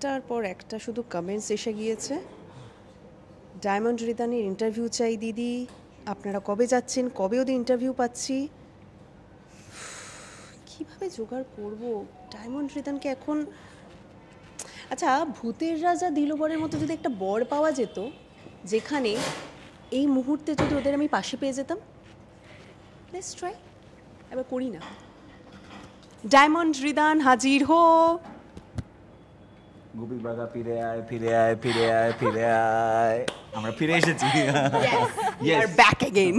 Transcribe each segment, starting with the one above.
একটার পর একটা শুধু কমেন্টস এসে গিয়েছে। ডায়মন্ড রিদানের ইন্টারভিউ চাই দিদি, আপনারা কবে যাচ্ছেন, কবে ওদের ইন্টারভিউ পাচ্ছি। কিভাবে জোগাড় করব ডায়মন্ড রিদানকে এখন? আচ্ছা, ভূতের রাজা দিলবরের মতো যদি একটা বর পাওয়া যেত, যেখানে এই মুহূর্তে যদি ওদের আমি পাশে পেয়ে যেতাম। লেটস ট্রাই, এবার করি না। ডায়মন্ড রিদান হাজির হো। গোপী বাঘা ফিরে আয়, ফিরে আয়, ফিরে আয়, ফিরে আয়। আমরা ফিরে এসেছি। Back again.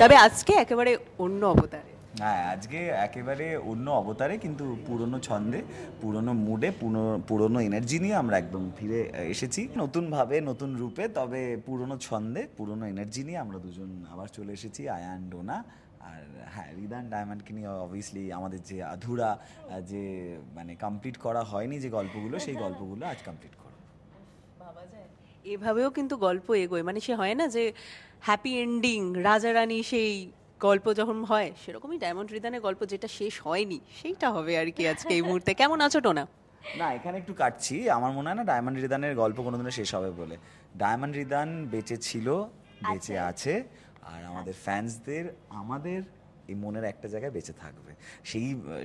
তবে আজকে একেবারে অন্য অবতারে। হ্যাঁ, আজকে একেবারে অন্য অবতারে, কিন্তু পুরনো ছন্দে, পুরনো মুডে, পুরনো এনার্জি নিয়ে আমরা একদম ফিরে এসেছি নতুনভাবে, নতুন রূপে, তবে পুরনো ছন্দে, পুরনো এনার্জি নিয়ে আমরা দুজন আবার চলে এসেছি, আয়ান ডোনা। আর হ্যাঁ, রিদান ডায়মন্ডকে নিয়ে অবভিয়াসলি আমাদের যে আধুরা, যে মানে কমপ্লিট করা হয়নি যে গল্পগুলো, সেই গল্পগুলো আজ কমপ্লিট করব। এভাবেও কিন্তু গল্প এগোয়, মানে সে হয় না যে হ্যাপি এন্ডিং রাজা রানী, সেই গল্প যখন হয় সেরকমই ডায়মন্ড রিদানের গল্প যেটা শেষ হয়নি সেইটা হবে আর কি আজকে এই মুহূর্তে। কেমন আছো টোনা? না, এখানে একটু কাটছি। আমার মনে হয় না ডায়মন্ড রিদানের গল্প কোনোদিনও শেষ হবে বলে। ডায়মন্ড রিদান বেঁচে ছিল, বেঁচে আছে, আর আমাদের ফ্যান্সদের, আমাদের এই মনের একটা জায়গায় বেঁচে থাকবে।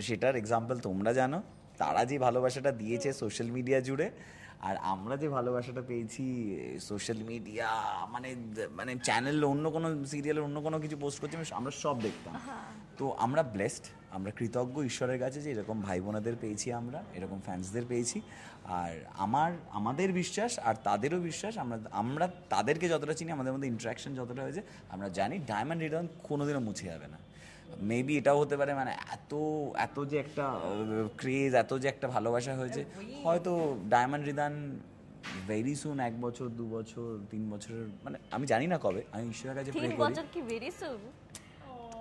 সেটার এক্সাম্পল তোমরা জানো। তারা যে ভালোবাসাটা দিয়েছে সোশ্যাল মিডিয়া জুড়ে, আর আমরা যে ভালোবাসাটা পেয়েছি সোশ্যাল মিডিয়া, মানে মানে চ্যানেল, অন্য কোনো সিরিয়ালের অন্য কোনো কিছু পোস্ট করছি আমরা সব দেখতাম। তো আমরা ব্লেসড, আমরা কৃতজ্ঞ ঈশ্বরের কাছে যে এরকম ভাই বোনেদের পেয়েছি, আমরা এরকম ফ্যান্সদের পেয়েছি। আর আমাদের বিশ্বাস আর তাদেরও বিশ্বাস, আমরা তাদেরকে যতটা চিনি, আমাদের মধ্যে ইন্টারাকশন যতটা হয়েছে, আমরা জানি ডায়মন্ড রিদান কোনোদিনও মুছে যাবে না। মেবি এটাও হতে পারে, মানে এত যে একটা ক্রেজ, এত যে একটা ভালোবাসা হয়েছে, হয়তো ডায়মন্ড রিদান ভেরি সুন, 1 বছর 2 বছর 3 বছরের, মানে আমি জানি না কবে, আমি ঈশ্বরের কাছে প্রে করি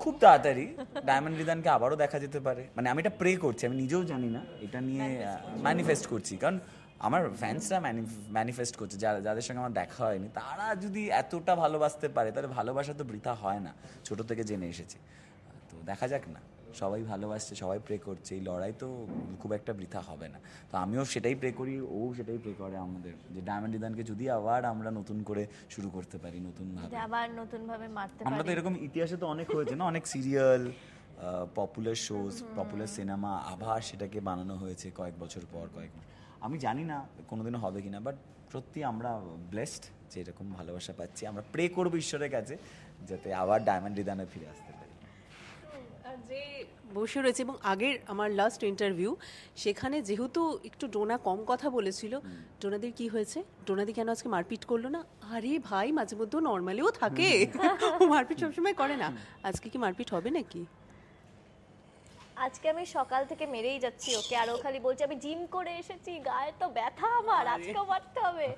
খুব তাড়াতাড়ি ডায়মন্ড রিদানকে আবারও দেখা যেতে পারে। মানে আমি এটা প্রে করছি, আমি নিজেও জানি না, এটা নিয়ে ম্যানিফেস্ট করছি, কারণ আমার ফ্যান্সরা ম্যানিফেস্ট করছে, যাদের সঙ্গে আমার দেখা হয়নি, তারা যদি এতটা ভালোবাসতে পারে, তাহলে ভালোবাসা তো বৃথা হয় না, ছোট থেকে জেনে এসেছি। তো দেখা যাক না, সবাই ভালোবাসছে, সবাই প্রে করছে, এই লড়াই তো খুব একটা বৃথা হবে না। তো আমিও সেটাই প্রে করি, ও সেটাই প্রে করে আমাদের, যে ডায়মন্ড রিদানকে যদি আবার আমরা নতুন করে শুরু করতে পারি, নতুনভাবে মারতে পারি। আমরা তো এরকম ইতিহাসে তো অনেক হয়েছে না, অনেক serial, popular shows, popular cinema, আবার সেটাকে বানানো হয়েছে কয়েক বছর পর, কয়েক মাস। আমি জানি না কোনোদিনও হবে কিনা, বাট সত্যি আমরা ব্লেসড যে এরকম ভালোবাসা পাচ্ছি। আমরা প্রে করবো ঈশ্বরের কাছে যাতে আবার ডায়মন্ড রিদানে ফিরে আসতে পারি। যে বসে রয়েছে, এবং আগের আমার লাস্ট ইন্টারভিউ, সেখানে যেহেতু একটু ডোনা কম কথা বলেছিল, ডোনাদির কি হয়েছে, ডোনাদি কেন আজকে মারপিট করলো না? আরে ভাই, মাঝে মধ্যেও নর্মালিও থাকে, মারপিট সবসময় করে না। আজকে কি মারপিট হবে নাকি? আজকে আমি সকাল থেকে মেরেই যাচ্ছি ওকে, আর ও খালি বলছে আমি জিম করে এসেছি, গায়ে তো ব্যথা আমার, আজকেও মারতে হবে।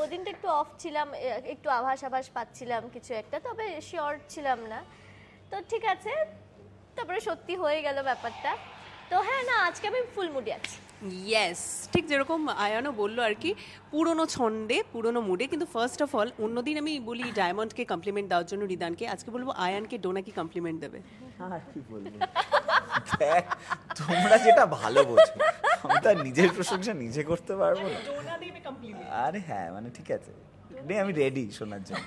ওদিনটা একটু অফ ছিলাম, একটু আভাস পাচ্ছিলাম কিছু একটা, তবে শিওর ছিলাম না। তো ঠিক আছে, তারপরে সত্যি হয়ে গেল ব্যাপারটা। তো হ্যাঁ, না আজকে আমি ফুল মুডে আছি। ইয়েস, ঠিক যেরকম আয়ানও বললো আর কি, পুরনো ছন্দে, পুরনো মুডে। কিন্তু ফার্স্ট অফ অল, অন্যদিন আমি বলি ডায়মন্ডকে কমপ্লিমেন্ট দেওয়ার জন্য রিদানকে, আজকে বলবো আয়ানকে ডোনা কি কমপ্লিমেন্ট দেবে। কি বলবো, তোমরা যেটা ভালো বোঝো, আমি তো নিজের প্রশংসা নিজে করতে পারবো না। আরে হ্যাঁ, মানে ঠিক আছে, আমি রেডি শোনার জন্য।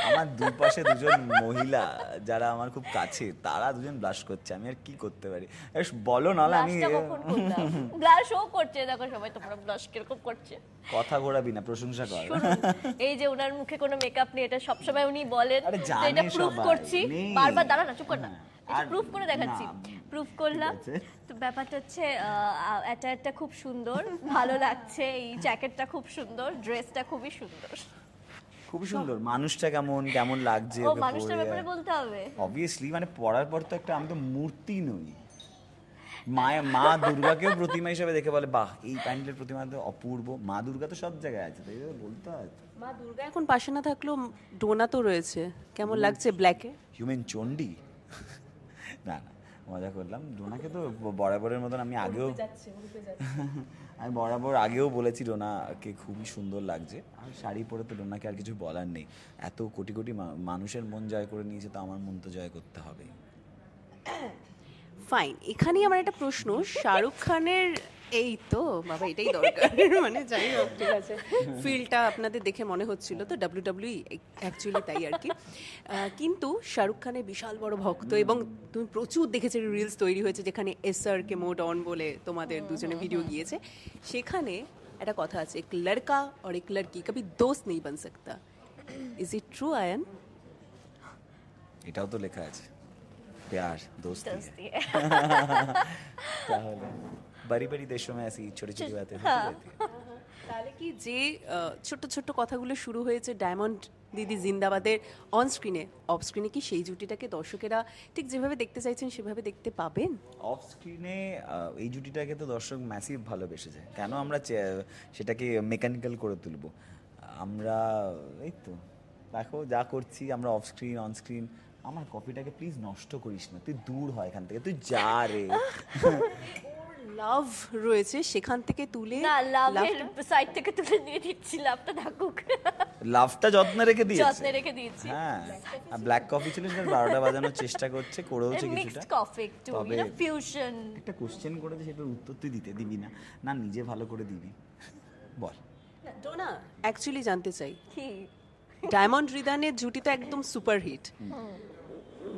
আমার দুপাশে দুজন মহিলা যারা আমার খুব কাছে, তারা দুজন ব্লাশ করছে, আমি আর কি করতে পারি? বলো, নাহলে আমি ব্লাশও করছে, দেখো সবাই তোমরা ব্লাশ কিরকম করছে। কথা ঘোরাবি না, প্রশংসা কর। এই যে ওনার মুখে কোনো মেকআপ নেই, এটা সবসময় উনি বলেন, এটা প্রুফ করছি বারবার। দাঁড়া না, চুপ কর না, এটা প্রুফ করে দেখাচ্ছি। প্রুফ করলাম তো। ব্যাপারটা হচ্ছে এটা খুব সুন্দর, ভালো লাগছে, এই জ্যাকেটটা খুব সুন্দর, ড্রেসটা খুবই সুন্দর, খুবই সুন্দর। মানুষটা কেমন লাগছে, ও মানুষটার ব্যাপারে বলতে হবে অবভিয়াসলি। মানে পড়ার পর তো একটা, আমি তো মূর্তি নই, মা দুর্গাকেও প্রতিমা হিসেবে দেখে বলে, বাহ এই প্যান্ডেলের প্রতিমা তো অপূর্ব। মা দুর্গা তো সব জায়গায় আছে, তাই বলতে হয়। মা দুর্গা এখন পাশে না থাকলেও ডোনা তো রয়েছে, কেমন লাগছে ব্ল্যাকে? হিউম্যান চণ্ডী। না না, মজা করলাম। ডোনাকে তো বরাবরের মতন আমি বরাবর আগেও বলেছি, ডোনাকে খুবই সুন্দর লাগছে। আর শাড়ি পরে তো ডোনাকে আর কিছু বলার নেই। এত কোটি কোটি মানুষের মন জয় করে নিয়েছে, তো আমার মন তো জয় করতে হবে। ফাইন, এখানেই আমার একটা প্রশ্ন, শাহরুখ খানের এই তো বাবা, এটাই দরকার। মানে যাই হোক, ঠিক আছে, ফিল্ডটা আপনাদের দেখে মনে হচ্ছিল তো WWE অ্যাকচুয়ালি তাই আর কি। কিন্তু শাহরুখ খানের বিশাল বড় ভক্ত, এবং তুমি প্রচুর দেখেছো রিলস তৈরি হয়েছে যেখানে এসআর কে মোড অন বলে তোমাদের দুজনে ভিডিও গিয়েছে। সেখানে একটা কথা আছে, এক লড়কা আর এক লড়কি কবি দোস্ত নেই বন সকতা। Is it true Ayaan? এটাও তো লেখা আছে, প্যার দোস্তি है। दोस्ती है। তাহলে बड़ी बड़ी देशों में ऐसी छोटी छोटी बातें होती रहती है। তাহলে কি যে ছোট্ট ছোট্ট কথাগুলো শুরু হয়েছে ডায়মন্ড দিদি জিন্দাবাদের অন স্ক্রিনে, অফ স্ক্রিনে কি সেই জুটিটাকে দর্শকেরা ঠিক যেভাবে দেখতে চাইছেন সেভাবে দেখতে পাবেন? অফ স্ক্রিনে এই জুটিটাকে তো দর্শক ম্যাসিভ ভালোবেসেছে, কেন আমরা সেটাকে মেকানিক্যাল করে তুলবো? আমরা এই তো দেখো যা করছি আমরা অফ স্ক্রিন অন স্ক্রিন। আমার কফিটাকে প্লিজ নষ্ট করিস না, তুই দূর হয় এখান থেকে, তুই যা রে। লাভ রয়েছে সেখান থেকে তুলে না, লাভের সাইড থেকে তুলে নিয়ে দিচ্ছি, লাভটা থাকুক। লাভটা যত্নে রেখে দিয়েছে, যত্নে রেখে দিয়েছি। হ্যাঁ। আর ব্ল্যাক কফি ছিল সেটা 12টা বাজানোর চেষ্টা করছে, করেওছে কিছুটা। মিক্সড কফি একটু, তবে ফিউশন। একটা কোশ্চেন করেছে, সেটার উত্তর তুই দিবি না, না নিজে ভালো করে দিবি, বল। ডোনা অ্যাকচুয়ালি জানতে চাই, কি ডায়মন্ড রিদানের জুটি তো একদম সুপারহিট,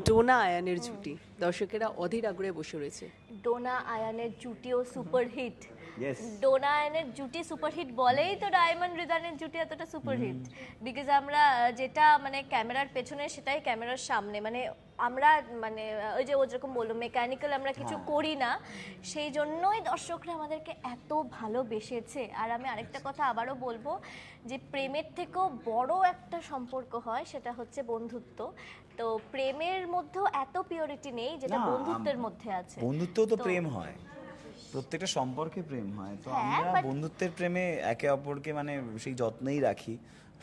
ডোনা আয়ানের জুটি দর্শকেরা অধীর আগ্রহে বসে রয়েছে। ডোনা আয়ানের জুটিও সুপারহিট। Yes. ডোনা আয়ানের জুটি সুপারহিট বলেই তো ডায়মন্ড রিদানের জুটি এতটা সুপারহিট, বিকজ আমরা যেটা মানে ক্যামেরার পেছনে সেটাই ক্যামেরার সামনে, মানে আমরা মানে ওই যে ও যেরকম বললো মেকানিক্যাল আমরা কিছু করি না, সেই জন্যই দর্শকরা আমাদেরকে এত ভালোবেসেছে। আর আমি আরেকটা কথা আবারও বলবো, যে প্রেমের থেকেও বড় একটা সম্পর্ক হয়, সেটা হচ্ছে বন্ধুত্ব। তো প্রেমের মধ্যেও এত পিওরিটি নেই যেটা না, বন্ধুত্বের মধ্যে আছে। বন্ধুত্বও তো প্রেম হয়, প্রত্যেকটা সম্পর্কে প্রেম হয়, তো হ্যাঁ, আমরা but- বন্ধুত্বের প্রেমে একে অপরকে মানে সেই যত্নেই রাখি,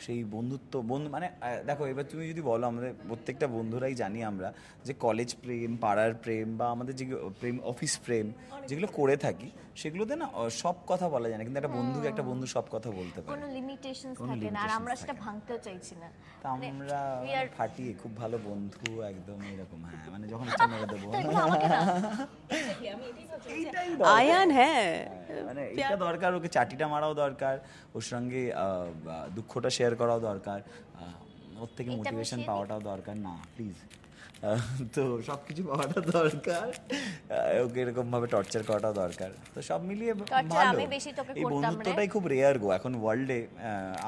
সেই বন্ধুত্ব মানে দেখো এবার তুমি যদি বলো, আমাদের প্রত্যেকটা বন্ধুরাই জানি আমরা যে কলেজ প্রেম, পাড়ার প্রেম, বা আমাদের যে প্রেম, অফিস প্রেম যেগুলো করে থাকি, সেগুলোতে না সব কথা বলা যায় না, কিন্তু একটা বন্ধু সব কথা বলতে পারে, কোনো লিমিটেশনস কোনো থাকে না, আর limitations আমরা সেটা থাকে না। ভাঙতেও চাইছি না। তা মানে আমরা we are- ফাটিয়ে খুব ভালো বন্ধু একদম এরকম, হ্যাঁ মানে যখন ইচ্ছা মেরে দেবো। তো এগুলো আমাকে না। এইটাই দরকার। আয়ান, হ্যাঁ, মানে এটা দরকার, ওকে চাটিটা মারাও দরকার, ওর সঙ্গে দুঃখটা শেয়ার করাও দরকার, ওর থেকে এটা মোটিভেশন মিশিয়ে দিই? পাওয়াটাও দরকার, না প্লিজ। তো সব কিছু পাওয়াটা দরকার, ওকে এরকম ভাবে টর্চার করাটাও দরকার, তো সব মিলিয়ে Torture ভালো। আমি বেশি তোকে এই করতাম রে। বন্ধুত্বটাই খুব রেয়ার গো এখন ওয়ার্ল্ডে,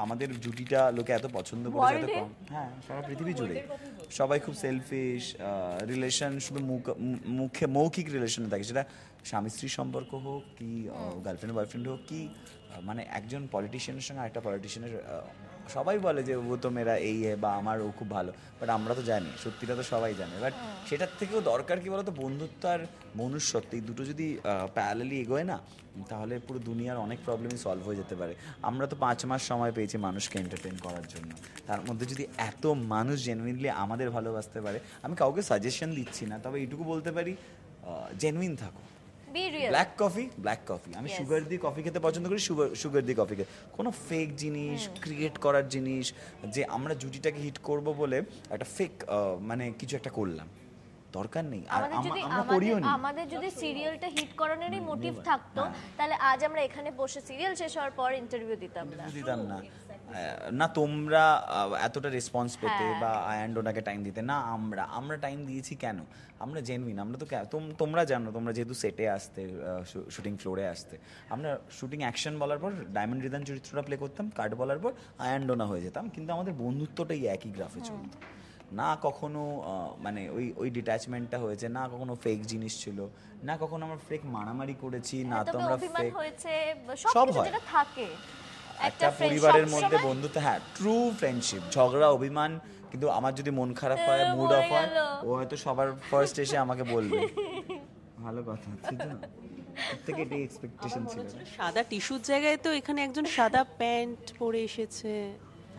আমাদের জুটিটা লোকে এত পছন্দ করেছে, এত World-এ? কম, হ্যাঁ সারা পৃথিবী জুড়ে সবাই খুব সেলফিশ, রিলেশন শুধু মুখে মৌখিক রিলেশনে থাকে, সেটা স্বামী স্ত্রীর সম্পর্ক হোক কি গার্লফ্রেন্ড বয়ফ্রেন্ড হোক কি মানে একজন পলিটিশিয়ানের সঙ্গে আরেকটা পলিটিশিয়ানের, সবাই বলে যে ও তো মেরা এই বা আমার ও খুব ভালো, বাট আমরা তো জানি সত্যিটা তো সবাই জানে, বাট সেটার থেকেও দরকার কি বলতো, বন্ধুত্ব আর মনুষ্যত্ব, এই দুটো যদি প্যারালালি এগোয় না, তাহলে পুরো দুনিয়ার অনেক প্রবলেমই সলভ হয়ে যেতে পারে। আমরা তো 5 মাস সময় পেয়েছি মানুষকে এন্টারটেন করার জন্য, তার মধ্যে যদি এত মানুষ জেনুইনলি আমাদের ভালোবাসতে পারে, আমি কাউকে সাজেশন দিচ্ছি না, তবে এইটুকু বলতে পারি জেনুইন থাকো। Be real. ব্ল্যাক কফি আমি Yes. সুগার দিয়ে কফি খেতে পছন্দ করি, সুগার দিয়ে কফি খেতে, কোনো ফেক জিনিস ক্রিয়েট করার জিনিস, যে আমরা জুটিটাকে হিট করব বলে একটা ফেক মানে কিছু একটা করলাম, দরকার নেই। আর আমাদের যদি আমরা করিও নি। আমাদের যদি সিরিয়ালটা হিট করানোরই মোটিভ থাকতো, তাহলে আজ আমরা এখানে বসে সিরিয়াল শেষ হওয়ার পর ইন্টারভিউ দিতাম না। দিতাম না, না তোমরা এতটা রেসপন্স পেতে হ্যাঁ। বা আয়ান্ডোনাকে টাইম দিতে না, আমরা টাইম দিয়েছি কেন, আমরা জেনুইন, আমরা তো তোমরা জানো, তোমরা যেহেতু সেটে আসতে, শুটিং ফ্লোরে আসতে, আমরা শুটিং অ্যাকশন বলার পর ডায়মন্ড রিদান চরিত্রটা প্লে করতাম, কাট বলার পর আয়ান্ডোনা হয়ে যেতাম, কিন্তু আমাদের বন্ধুত্বটাই একই গ্রাফে চলতো না, কখনো মানে ওই ডিট্যাচমেন্টটা হয়েছে না, কখনো ফেক জিনিস ছিল না, কখনো আমরা ফেক মারামারি করেছি না, তো তবে আমরা অভিমান ফেক হয়েছে, সব সবকিছু হয়। যেটা থাকে একটা পরিবারের মধ্যে বন্ধুত্ব, হ্যাঁ ট্রু ফ্রেন্ডশিপ, ঝগড়া অভিমান, কিন্তু আমার যদি মন খারাপ হয়, মুড অফ হয়, ও হয়তো সবার ফার্স্ট এসে আমাকে বলবে, ভালো কথা, ঠিক না? ওর থেকে এটাই এক্সপেকটেশন ছিল। সাদা টিস্যুর জায়গায় তো এখানে একজন সাদা প্যান্ট পরে এসেছে।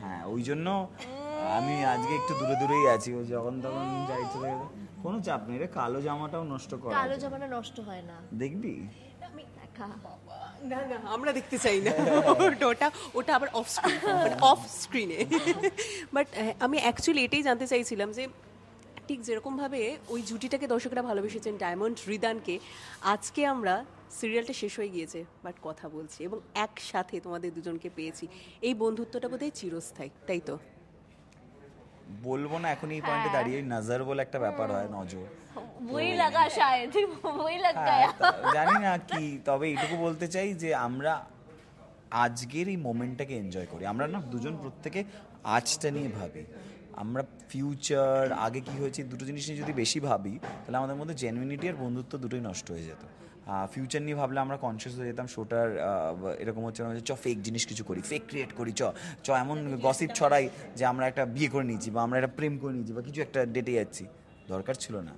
হ্যাঁ ওই জন্য আমি আজকে একটু দূরে দূরেই আছি, ও যখন তখন যাই চলে গেলে কোনো চাপ নেই রে, কালো জামাটাও নষ্ট করা কালো আছে। জামাটা নষ্ট হয় না, দেখবি দেখা। না না, আমরা দেখতে চাই না, ওটা আবার অফ স্ক্রিনে। বাট আমি অ্যাকচুয়ালি এটাই জানতে চাইছিলাম যে ঠিক যেরকমভাবে ওই জুটিটাকে দর্শকরা ভালোবেসেছেন ডায়মন্ড রিদানকে, আজকে আমরা সিরিয়ালটা শেষ হয়ে গিয়েছে বাট কথা বলছি এবং একসাথে তোমাদের দুজনকে পেয়েছি, এই বন্ধুত্বটা বোধহয় চিরস্থায়ী, তাই তো? বলবো না এখন এই পয়েন্টে দাঁড়িয়ে, নজর বলে একটা ব্যাপার হয়, নজর। वही लगा शायद वही लग হ্যাঁ, गया জানি না কি, তবে এইটুকু বলতে চাই যে আমরা আজকের এই মোমেন্টটাকে এনজয় করি। আমরা না দুজন প্রত্যেকে আজটা নিয়ে ভাবি। আমরা ফিউচার, আগে কি হয়েছে, দুটো জিনিস নিয়ে যদি বেশি ভাবি তাহলে আমাদের মধ্যে জেনুইনিটি আর বন্ধুত্ব দুটোই নষ্ট হয়ে যেত। ফিউচার নিয়ে ভাবলে আমরা কনসিয়াস হয়ে যেতাম শোটার এরকম হচ্ছে না যে চ ফেক জিনিস কিছু করি, ফেক ক্রিয়েট করি, চ এমন গসিপ ছড়াই যে আমরা একটা বিয়ে করে নিয়েছি বা আমরা একটা প্রেম করে নিয়েছি বা কিছু একটা ডেটে যাচ্ছি। দরকার ছিল না।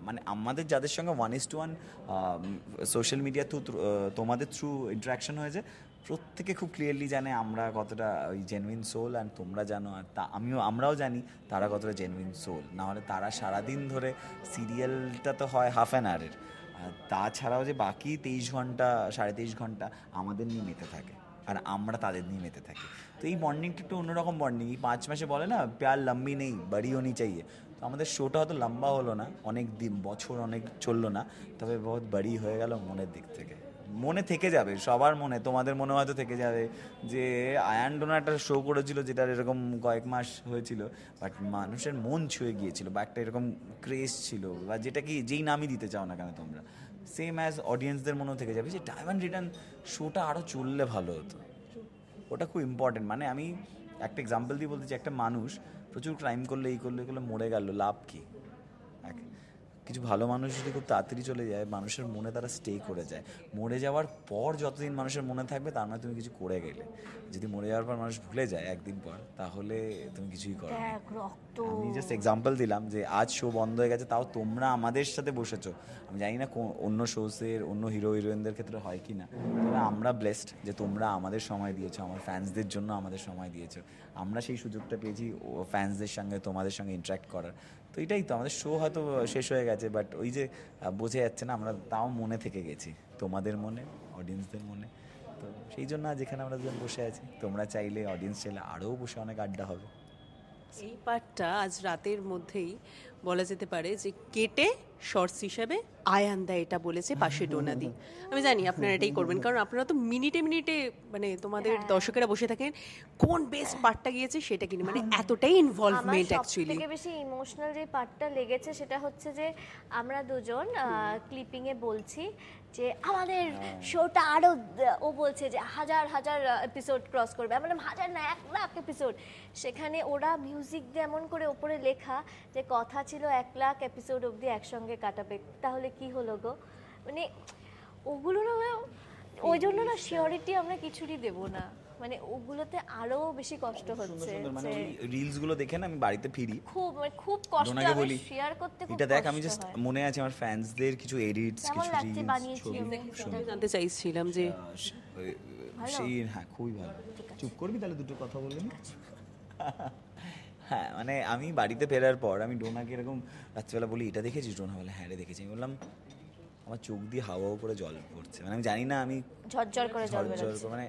মানে আমাদের যাদের সঙ্গে 1:1 সোশ্যাল মিডিয়া থ্রু তোমাদের থ্রু ইন্টারাকশন হয়েছে, প্রত্যেকে খুব ক্লিয়ারলি জানে আমরা কতটা ওই জেনুইন সোল, অ্যান্ড তোমরা জানো, আর আমরাও জানি তারা কতটা জেনুইন সোল। নাহলে তারা সারাদিন ধরে, সিরিয়ালটা তো হয় হাফ অ্যান আওয়ারের, আর তাছাড়াও যে বাকি 23 ঘন্টা 23.5 ঘন্টা আমাদের নিয়ে মেতে থাকে আর আমরা তাদের নিয়ে মেতে থাকি। তো এই বন্ডিংটা একটু অন্যরকম বন্ডিং। এই 5 মাসে বলে না প্যার লম্বি নেই বড়ি হোনি চাইয়ে, তো আমাদের শোটা হয়তো লম্বা হলো না, অনেক দিন বছর অনেক চললো না, তবে বহুত বড়ি হয়ে গেল মনের দিক থেকে। মনে থেকে যাবে সবার মনে, তোমাদের মনে হয়তো থেকে যাবে যে আয়ান ডোনা একটা শো করেছিল যেটার এরকম কয়েক মাস হয়েছিল, বাট মানুষের মন ছুঁয়ে গিয়েছিল বা একটা এরকম ক্রেজ ছিল, বা যেটা কি যেই নামই দিতে চাও না কেন তোমরা, সেম অ্যাজ অডিয়েন্সদের মনেও থেকে যাবে যে ডায়মন্ড রিটার্ন শোটা আরও চললে ভালো হতো। ওটা খুব ইম্পর্টেন্ট। মানে আমি একটা এক্সাম্পল দিয়ে বলতে চাই, একটা মানুষ প্রচুর ক্রাইম করলে এই করলে মরে গেল, লাভ কি? কিছু ভালো মানুষ যদি খুব তাড়াতাড়ি চলে যায়, মানুষের মনে তারা স্টে করে যায়। মরে যাওয়ার পর যতদিন মানুষের মনে থাকবে তার মানে তুমি কিছু করে গেলে। যদি মরে যাওয়ার পর মানুষ ভুলে যায় একদিন পর, তাহলে তুমি কিছুই করো না। আমি জাস্ট এক্সাম্পল দিলাম যে আজ শো বন্ধ হয়ে গেছে, তাও তোমরা আমাদের সাথে বসেছো। আমি জানি না অন্য শোসের অন্য হিরো হিরোইনদের ক্ষেত্রে হয় কি না, তবে আমরা ব্লেসড যে তোমরা আমাদের সময় দিয়েছো, আমার ফ্যান্সদের জন্য আমাদের সময় দিয়েছো। আমরা সেই সুযোগটা পেয়েছি ফ্যান্সদের সঙ্গে, তোমাদের সঙ্গে ইন্টারাক্ট করার। তো এটাই তো, আমাদের শো হয়তো শেষ হয়ে গেছে, বাট ওই যে বোঝা যাচ্ছে না, আমরা তাও মনে থেকে গেছি তোমাদের মনে, অডিয়েন্সদের মনে। তো সেই জন্য আজ এখানে আমরা দুজন বসে আছি। তোমরা চাইলে, অডিয়েন্স চাইলে আরও বসে অনেক আড্ডা হবে। এই পার্টটা আজ রাতের মধ্যেই বলা যেতে পারে যে কেটে শর্টস হিসাবে আয়ান দা এটা বলেছে, পাশে ডোনা দি। আমি জানি আপনারা এটাই করবেন, কারণ আপনারা তো মিনিটে মিনিটে মানে তোমাদের দর্শকেরা বসে থাকেন কোন বেস্ট পার্টটা গিয়েছে সেটা কিনে, মানে এতটাই ইনভলভমেন্ট আমার অ্যাকচুয়ালি। সবথেকে বেশি ইমোশনাল যে পার্টটা লেগেছে সেটা হচ্ছে যে আমরা দুজন ক্লিপিং এ বলছি যে আমাদের শোটা আরো ও বলছে যে হাজার হাজার এপিসোড ক্রস করবে, আমরা বললাম হাজার না 1 লাখ এপিসোড। সেখানে ওরা মিউজিক দিয়ে এমন করে ওপরে লেখা যে কথা ছিল 1 লাখ এপিসোড অবধি একসঙ্গে কাটাবে, তাহলে কি হলো গো? মানে ওগুলো না, ওই জন্য না শিওরিটি আমরা কিছুরই দেব না, মানে ওগুলোতে আরো বেশি কষ্ট হচ্ছে। মানে রিলস গুলো দেখে না আমি বাড়িতে ফিরি, খুব কষ্ট, ডোনাকে আমি বলি শেয়ার করতে খুব এটা দেখ, আমি কষ্ট জাস্ট হয়। মনে আছে আমার ফ্যান্সদের কিছু এডিটস, কেমন কিছু লাগছে রিলস, বানিয়েছি ছবি, আমরা? আমি জানতে চাইছিলাম যে সেই, হ্যাঁ খুবই ভালো। চুপ করবি তাহলে, দুটো কথা বলবি না? হ্যাঁ, মানে আমি বাড়িতে ফেরার পর আমি ডোনাকে এরকম রাত্রিবেলা বলি এটা দেখেছিস? ডোনা বলে হ্যাঁ রে দেখেছি। আমি বললাম আমার চোখ দিয়ে হাওয়াও করে জল পড়ছে, মানে আমি জানি না, আমি ঝরঝর করে জল ঝরঝর বেরোচ্ছে। মানে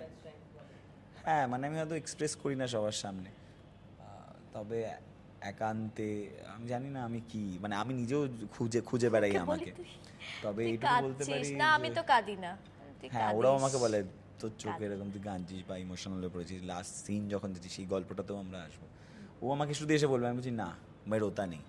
হ্যাঁ, মানে আমি হয়তো এক্সপ্রেস করি না সবার সামনে, তবে একান্তে আমি জানি না আমি কি, মানে আমি নিজেও খুঁজে বেড়াই আমাকে। তবে তুই এইটুকু বলতে কাঁদছিস পারি না, আমি যে- তো কাঁদি না। তুই হ্যাঁ, ওরাও কাঁদিস। আমাকে বলে তোর চোখে এরকম তুই কাঁদছিস বা ইমোশনাল হয়ে পড়েছিস, লাস্ট সিন যখন দিচ্ছিস সেই গল্পটাতেও আমরা আসবো। ও আমাকে শুধু এসে বলবে, আমি বলছি না আমি রোতা নেই,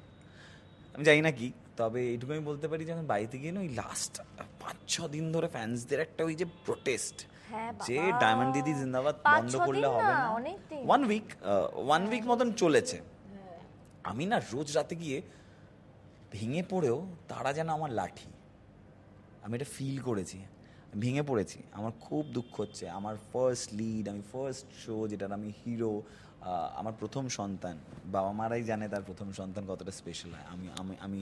আমি জানি না কি। তবে এইটুকু আমি বলতে পারি, যখন বাড়িতে গিয়ে না ওই লাস্ট 5-6 দিন ধরে ফ্যান্সদের একটা ওই যে প্রোটেস্ট, হ্যাঁ যে বাবা। ডায়মন্ড দিদি জিন্দাবাদ 5-6 বন্ধ করলে দিন হবে না, না, অনেক দিন। 1 উইক মতন চলেছে। আমি না রোজ রাতে গিয়ে ভেঙে পড়েও তারা যেন আমার লাঠি, আমি এটা ফিল করেছি, ভেঙে পড়েছি, আমার খুব দুঃখ হচ্ছে। আমার ফার্স্ট লিড, আমি ফার্স্ট শো যেটার আমি হিরো, আমার প্রথম সন্তান, বাবা মারাই জানে তার প্রথম সন্তান কতটা স্পেশাল হয়। আমি আমি আমি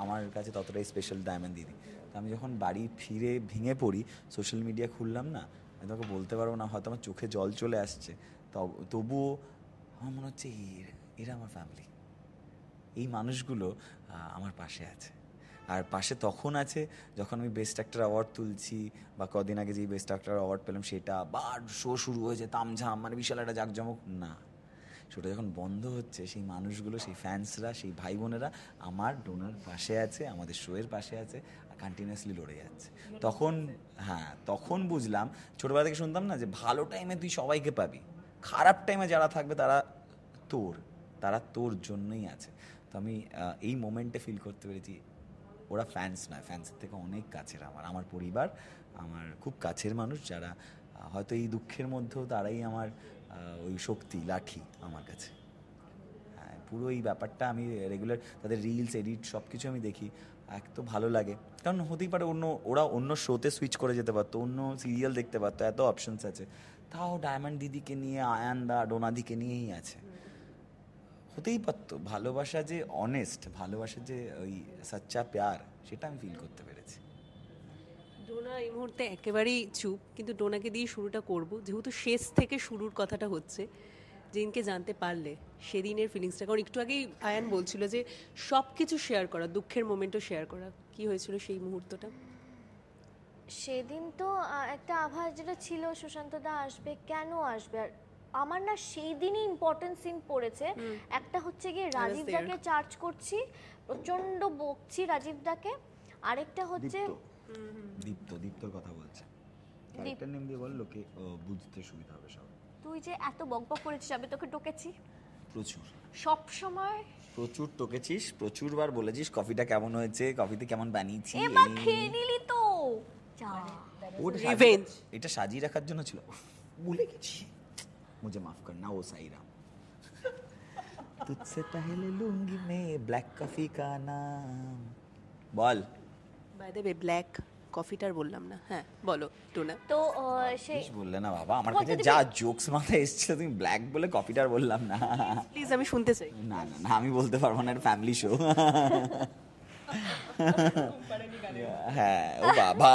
আমার কাছে ততটাই স্পেশাল ডায়মন্ড দিদি। তো আমি যখন বাড়ি ফিরে ভেঙে পড়ি, সোশ্যাল মিডিয়া খুললাম না, আমি তোমাকে বলতে পারবো না, হয়তো আমার চোখে জল চলে আসছে, তবুও আমার মনে হচ্ছে এরা আমার ফ্যামিলি, এই মানুষগুলো আমার পাশে আছে। আর পাশে তখন আছে যখন আমি বেস্ট অ্যাক্টর অ্যাওয়ার্ড তুলছি, বা কদিন আগে যেই বেস্ট অ্যাক্টর অ্যাওয়ার্ড পেলাম সেটা, বা শো শুরু হয়েছে তামঝাম, মানে বিশাল একটা জাঁকজমক না, শোটা যখন বন্ধ হচ্ছে, সেই মানুষগুলো, সেই ফ্যান্সরা, সেই ভাই বোনেরা আমার ডোনার পাশে আছে, আমাদের শোয়ের পাশে আছে। আর কন্টিনিউয়াসলি লড়ে যাচ্ছে। তখন তখন বুঝলাম, ছোটবেলা থেকে শুনতাম না যে ভালো টাইমে তুই সবাইকে পাবি, খারাপ টাইমে যারা থাকবে তারা তোর জন্যই আছে। তো আমি এই মোমেন্টে ফিল করতে পেরেছি ওরা ফ্যান্স নয়, ফ্যান্সের থেকে অনেক কাছের আমার পরিবার, আমার খুব কাছের মানুষ, যারা হয়তো এই দুঃখের মধ্যেও তারাই আমার ওই শক্তি, লাঠি আমার কাছে। হ্যাঁ, পুরো এই ব্যাপারটা আমি রেগুলার তাদের রিলস এডিট সব কিছু আমি দেখি, এক তো ভালো লাগে, কারণ হতেই পারে ওরা অন্য শোতে সুইচ করে যেতে পারতো, অন্য সিরিয়াল দেখতে পারতো, এত অপশনস আছে, তাও ডায়মন্ড দিদিকে নিয়ে, আয়ানদা, ডোনাদিকে নিয়েই আছে। হতেই পারতো। ভালোবাসা যে অনেস্ট, ভালোবাসা যে ওই সচ্চা প্যার, সেটা আমি ফিল করতে পেরেছি। ডোনা এই মুহূর্তে একেবারেই চুপ, কিন্তু ডোনাকে দিয়ে শুরুটা করব, যেহেতু শেষ থেকে শুরুর কথাটা হচ্ছে। যেদিনকে জানতে পারলে সেদিনের ফিলিংসটা, কারণ একটু আগেই আয়ান বলছিল যে সব কিছু শেয়ার করা, দুঃখের মোমেন্টও শেয়ার করা, কি হয়েছিল সেই মুহূর্তটা? সেদিন তো একটা আভাস যেটা ছিল সুশান্ত দা আসবে, কেন আসবে, আর আমার না সেই দিনই ইম্পর্টেন্ট সিন পড়েছে। একটা হচ্ছে গিয়ে রাজীব দাকে চার্জ করছি, প্রচন্ড বকছি রাজীব দাকে, আরেকটা হচ্ছে দীপ্তর কথা বলছে, ক্যারেক্টার নেম দিয়ে বল, লোকে বুঝতে সুবিধা হবে সব। তুই যে এত বকবক করেছিস, আমি তোকে টকেছি প্রচুর, সব সময় প্রচুর টকেছিস, প্রচুরবার বলেছিস কফিটা কেমন হয়েছে, কফিতে কেমন বানিয়েছি, এবার খেয়ে নিলি তো যা। এটা সাজিয়ে রাখার জন্য ছিল, ভুলে গেছি, মুঝে মাফ করনা ও সাইরাম। তুঝসে পহলে লুঙ্গি মে ব্ল্যাক কফি কা নাম, বল। বাই দ্য ওয়ে, ব্ল্যাক কফিটার বললাম না। হ্যাঁ বলো ডোনা। তো সেই বললে না বাবা, আমার কাছে যা জোকস মাথায় এসেছিল, তুমি ব্ল্যাক বলে কফিটার বললাম না। প্লিজ আমি শুনতে চাই। না না না, আমি বলতে পারবো না, এটা ফ্যামিলি শো। হ্যাঁ, ও বাবা,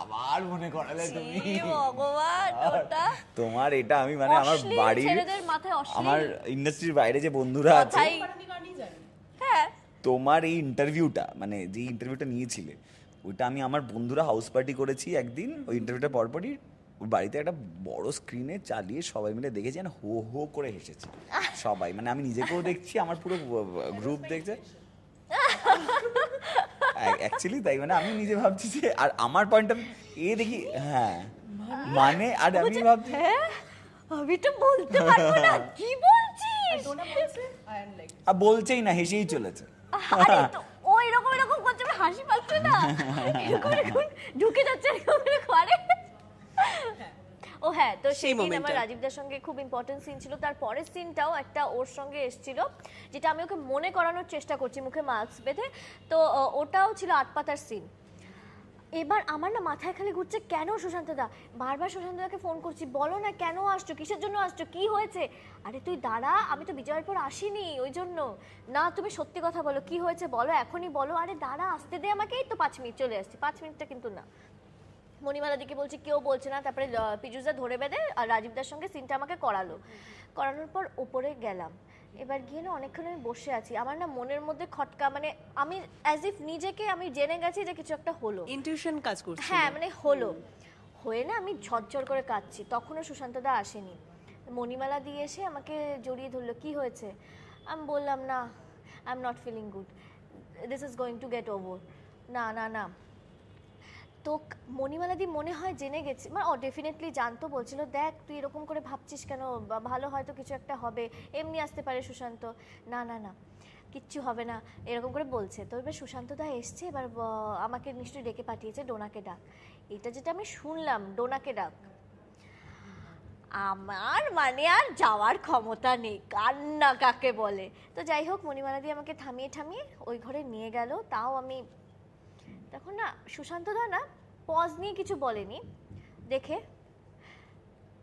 আবার মনে করালে তুমি। ভগবান, ওটা তোমার এটা আমি মানে আমার বাড়ির, ছেলেদের মাথায় অশ্লীল আমার ইন্ডাস্ট্রির বাইরে যে বন্ধুরা আছে, হ্যাঁ, তোমার এই ইন্টারভিউটা, মানে যে ইন্টারভিউটা নিয়েছিলে, ওইটা আমি আমার বন্ধুরা হাউস পার্টি করেছি একদিন, ওই ইন্টারভিউটা পরপরই ওর বাড়িতে একটা বড় স্ক্রিনে চালিয়ে সবাই মিলে দেখেছি, আর হো হো করে হেসেছি সবাই, মানে আমি নিজেকেও দেখছি, আমার পুরো গ্রুপ দেখছে অ্যাকচুয়ালি, তাই মানে আমি নিজে ভাবছি যে, আর আমার পয়েন্ট অফ দেখি, হ্যাঁ মানে, আর আমি ভাবছি আমি তো বলতে পারবো না কি বলছিস, আর বলছেই না, হেসেই চলেছে। আরে তো ও এরকম এরকম করছে, আমার হাসি পাচ্ছে না, এরকম এরকম ঢুকে যাচ্ছে এরকম করে। ও হ্যাঁ, তো সেই দিন আমার রাজীবদার সঙ্গে খুব ইম্পর্টেন্ট সিন ছিল। তার পরের সিনটাও একটা ওর সঙ্গে এসেছিল, যেটা আমি ওকে মনে করানোর চেষ্টা করছি মুখে মাস্ক বেঁধে, তো ওটাও ছিল 8 পাতার সিন। এবার আমার না মাথায় খালি ঘুরছে, কেন সুশান্ত দা, বারবার সুশান্ত দাকে ফোন করছি, বলো না কেন আসছো, কিসের জন্য আসছো, কি হয়েছে, আরে তুই দাঁড়া, আমি তো বিজয়ের পর আসিনি ওই জন্য, না তুমি সত্যি কথা বলো, কি হয়েছে বলো, এখনই বলো, আরে দাঁড়া আসতে দে আমাকে, এই তো 5 মিনিট চলে আসছি, 5 মিনিটটা কিন্তু না। মণিমালা দিকে বলছি, কেউ বলছে না, তারপরে পিজুসদা ধরে বেঁধে আর রাজীবদার সঙ্গে সিনটা আমাকে করানোর পর ওপরে গেলাম। এবার গিয়ে না অনেকক্ষণ আমি বসে আছি, আমার না মনের মধ্যে খটকা, মানে আমি অ্যাজ ইফ নিজেকে আমি জেনে গেছি যে কিছু একটা হলো, ইনটিউশন কাজ করছে। হ্যাঁ মানে হয়ে না আমি ঝরঝর করে কাঁদছি, তখনও সুশান্তদা আসেনি। মণিমালা দিয়ে এসে আমাকে জড়িয়ে ধরলো, কি হয়েছে, আমি বললাম না, I am not feeling good, this is going to get over, না না না। তো মণিমালা দি মনে হয় জেনে গেছে, মানে ডেফিনেটলি জানতো, বলছিল দেখ তুই এরকম করে ভাবছিস কেন, ভালো হয়তো কিছু একটা হবে, এমনি আসতে পারে সুশান্ত, না না না কিচ্ছু হবে না, এরকম করে বলছে। তো এবার সুশান্ত দা এসছে, এবার আমাকে নিশ্চয়ই ডেকে পাঠিয়েছে, ডোনাকে ডাক, এটা যেটা আমি শুনলাম, ডোনাকে ডাক, আমার মানে আর যাওয়ার ক্ষমতা নেই, কান্না কাকে বলে। তো যাই হোক, মণিমালা দি আমাকে থামিয়ে ওই ঘরে নিয়ে গেল, তাও আমি তখন না, সুশান্ত দা না পজ নিয়ে কিছু বলেনি, দেখে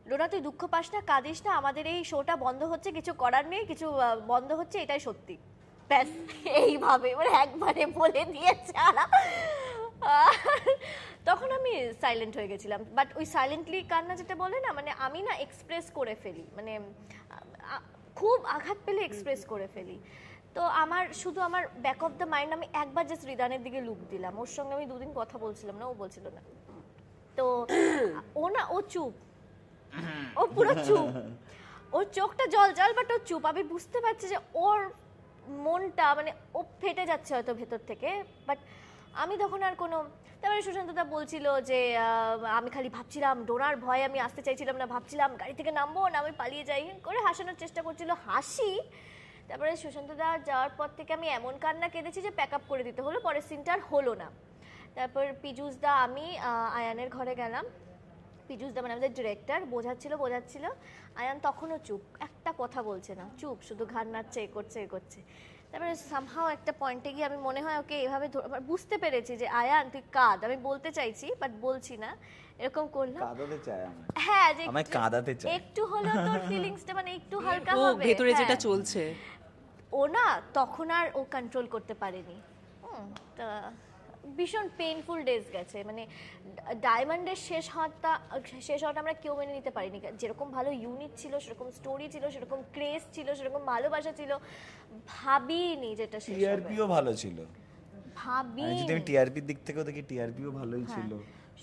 ডোনা তুই দুঃখ পাস না, কাঁদিস না, আমাদের এই শোটা বন্ধ হচ্ছে, কিছু করার নেই, কিছু বন্ধ হচ্ছে, এটাই সত্যি, ব্যাস এইভাবে মানে একবারে বলে দিয়েছে। তখন আমি সাইলেন্ট হয়ে গেছিলাম, বাট ওই সাইলেন্টলি কান্না যেটা বলে না, মানে আমি না এক্সপ্রেস করে ফেলি, মানে খুব আঘাত পেলে এক্সপ্রেস করে ফেলি। তো শুধু আমার ব্যাক অফ দ্য মাইন্ড, আমি একবার জাস্ট রিদানের দিকে লুক দিলাম, ওর সঙ্গে আমি 2 দিন কথা বলছিলাম না, ও বলছিল না, তো ও চুপ, ও পুরো চুপ, ওর চোখটা জল জল, বাট ও চুপ। আমি বুঝতে পারছি যে ওর মনটা, মানে ও ফেটে যাচ্ছে হয়তো ভেতর থেকে, বাট আমি তখন আর কোনো, তারপরে সুশান্তদা বলছিল যে আমি খালি ভাবছিলাম, ডোনার ভয়ে আমি আসতে চাইছিলাম না, ভাবছিলাম গাড়ি থেকে নামবো না আমি পালিয়ে যাই, করে হাসানোর চেষ্টা করছিল, হাসি। তারপরে সুশান্তদা যাওয়ার পর থেকে আমি এমন কান্না কেঁদেছি যে প্যাক আপ করে দিতে হলো, পরের সিনটা আর হলো না। তারপর পীযূষদা আমি আয়ানের ঘরে গেলাম, পীযূষদা মানে আমাদের ডিরেক্টর বোঝাচ্ছিল, আয়ান তখনও চুপ, একটা কথা বলছে না, চুপ, শুধু ঘাড় নাড়ছে, এ করছে। তারপরে সামহাও একটা পয়েন্টে গিয়ে আমি মনে হয় ওকে এভাবে বুঝতে পেরেছি যে আয়ান তুই কাঁদ, আমি বলতে চাইছি বাট বলছি না, এরকম করলাম। কাঁদাতে চায় আমায়, হ্যাঁ, যে আমায় কাঁদাতে চায়, একটু হলেও তোর ফিলিংসটা মানে একটু হালকা ও হবে, ভেতরে হ্যাঁ। যেটা চলছে ও না তখন আর ও কন্ট্রোল করতে পারেনি। তা ভীষণ পেইনফুল ডেজ গেছে, মানে ডায়মন্ডের শেষ হওয়াটা আমরা কেউ মেনে নিতে পারিনি। যেরকম ভালো ইউনিট ছিল, সেরকম স্টোরি ছিল, সেরকম ক্রেজ ছিল, সেরকম ভালোবাসা ছিল, ভাবিনি যেটা শেষ হবে। টিআরপিও ভালো ছিল, ভাবি যদি আমি টিআরপির দিক থেকেও দেখি টিআরপিও ভালোই ছিল,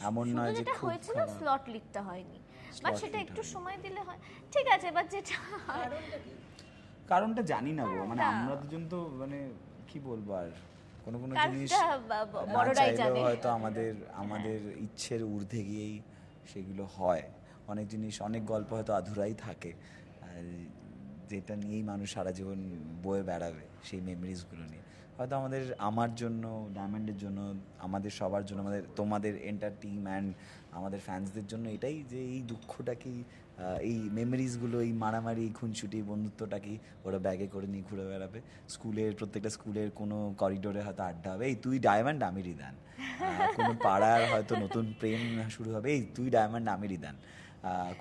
এমন শুধু নয় যে যেটা খুব হয়েছিল খারাপ। স্লট লিখতে হয়নি, বাট সেটা একটু সময় দিলে হয়, ঠিক আছে, বাট যেটা কারণটা জানি না গো, মানে আমরা দুজন তো মানে কি বলবো আর, কোনো জিনিস কারণটা না বড়রাই চাইলেও জানে। হয়তো আমাদের ইচ্ছের ঊর্ধ্বে গিয়েই সেগুলো হয়। অনেক জিনিস, অনেক গল্প হয়তো আধুরাই থাকে, আর যেটা নিয়েই মানুষ সারা জীবন বয়ে বেড়াবে, সেই মেমোরিজগুলো নিয়ে। হয়তো আমার জন্য, ডায়মন্ডের জন্য, আমাদের সবার জন্য, তোমাদের এন্টার টিম অ্যান্ড আমাদের ফ্যান্সদের জন্য এটাই যে এই দুঃখটাকেই, এই মেমোরিজগুলো, এই মারামারি, খুনসুটি, বন্ধুত্বটাকেই ওরা ব্যাগে করে নিয়ে ঘুরে বেড়াবে। প্রত্যেকটা স্কুলের কোনো করিডোরে হয়তো আড্ডা হবে, এই তুই ডায়মন্ড আমি রিদান। কোনো পাড়ার হয়তো নতুন প্রেম শুরু হবে, এই তুই ডায়মন্ড আমি রিদান।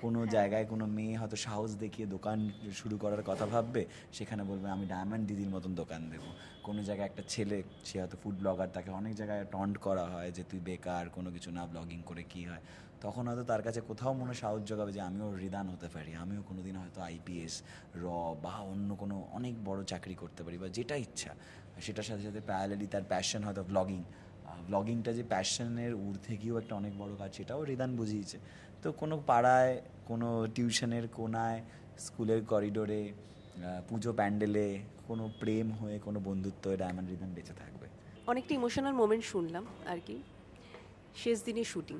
কোনো জায়গায় কোনো মেয়ে হয়তো সাহস দেখিয়ে দোকান শুরু করার কথা ভাববে, সেখানে বলবে আমি ডায়মন্ড দিদির মতন দোকান দেবো। কোনো জায়গায় একটা ছেলে, সে হয়তো ফুড ব্লগার, তাকে অনেক জায়গায় টন্ট করা হয় যে তুই বেকার, কোনো কিছু না, ব্লগিং করে কী হয়, তখন হয়তো তার কাছে কোথাও মনে সাহস জোগাবে যে আমিও রিদান হতে পারি, আমিও কোনো দিন হয়তো আইপিএস, বা অন্য কোনো অনেক বড় চাকরি করতে পারি, বা যেটা ইচ্ছা সেটার সাথে সাথে প্যারালালি তার প্যাশন হয়তো ব্লগিংটা যে প্যাশনের ঊর্ধ্বে গিয়েও একটা অনেক বড় কাজ, সেটাও রিদান বুঝিয়েছে। তো কোনো পাড়ায়, কোনো টিউশনের কোনায়, স্কুলের করিডোরে, পুজো প্যান্ডেলে কোনো প্রেম হয়ে, কোনো বন্ধুত্ব হয়ে ডায়মন্ড রিদান বেঁচে থাকবে। অনেকটা ইমোশনাল মোমেন্ট শুনলাম আর কি, শেষ দিনের শুটিং।